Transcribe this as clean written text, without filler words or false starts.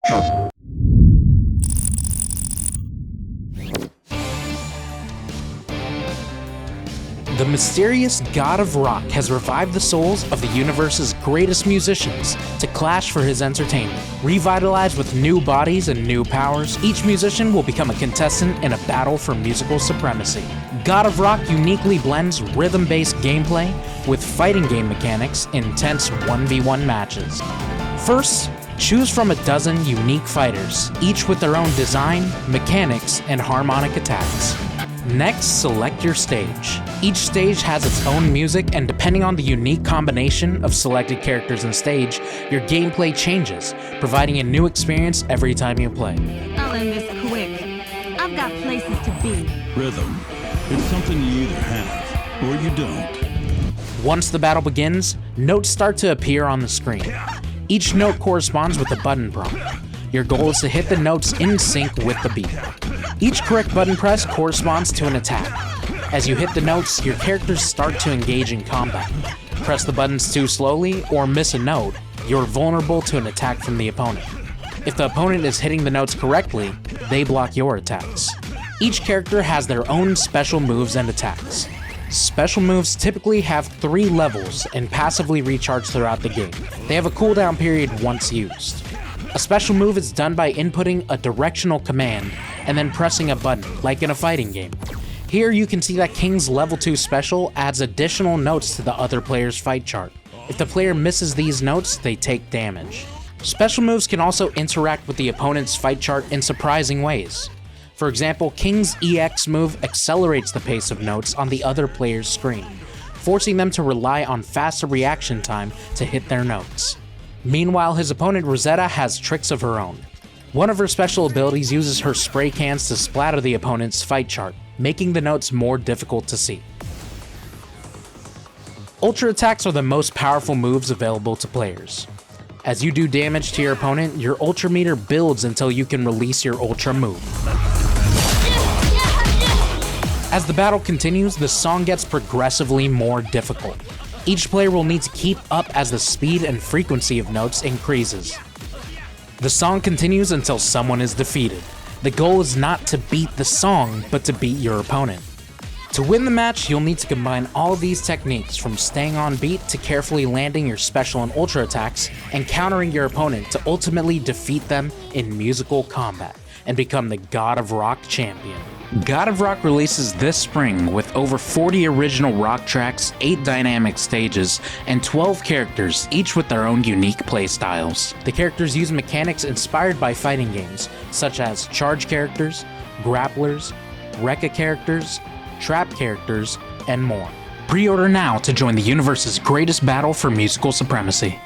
The mysterious God of Rock has revived the souls of the universe's greatest musicians to clash for his entertainment. Revitalized with new bodies and new powers, each musician will become a contestant in a battle for musical supremacy. God of Rock uniquely blends rhythm-based gameplay with fighting game mechanics in intense 1v1 matches. First, choose from a dozen unique fighters, each with their own design, mechanics, and harmonic attacks. Next, select your stage. Each stage has its own music, and depending on the unique combination of selected characters and stage, your gameplay changes, providing a new experience every time you play. I'll end this quick. I've got places to be. Rhythm. It's something you either have or you don't. Once the battle begins, notes start to appear on the screen. Each note corresponds with a button prompt. Your goal is to hit the notes in sync with the beat. Each correct button press corresponds to an attack. As you hit the notes, your characters start to engage in combat. Press the buttons too slowly or miss a note, you're vulnerable to an attack from the opponent. If the opponent is hitting the notes correctly, they block your attacks. Each character has their own special moves and attacks. Special moves typically have 3 levels and passively recharge throughout the game. They have a cooldown period once used. A special move is done by inputting a directional command and then pressing a button, like in a fighting game. Here you can see that King's level 2 special adds additional notes to the other player's fight chart. If the player misses these notes, they take damage. Special moves can also interact with the opponent's fight chart in surprising ways. For example, King's EX move accelerates the pace of notes on the other player's screen, forcing them to rely on faster reaction time to hit their notes. Meanwhile, his opponent Rosetta has tricks of her own. One of her special abilities uses her spray cans to splatter the opponent's fight chart, making the notes more difficult to see. Ultra attacks are the most powerful moves available to players. As you do damage to your opponent, your ultra meter builds until you can release your ultra move. As the battle continues, the song gets progressively more difficult. Each player will need to keep up as the speed and frequency of notes increases. The song continues until someone is defeated. The goal is not to beat the song, but to beat your opponent. To win the match, you'll need to combine all of these techniques, from staying on beat to carefully landing your special and ultra attacks and countering your opponent to ultimately defeat them in musical combat and become the God of Rock champion. God of Rock releases this spring with over 40 original rock tracks, 8 dynamic stages, and 12 characters, each with their own unique playstyles. The characters use mechanics inspired by fighting games, such as charge characters, grapplers, Rekka characters, trap characters, and more. Pre-order now to join the universe's greatest battle for musical supremacy.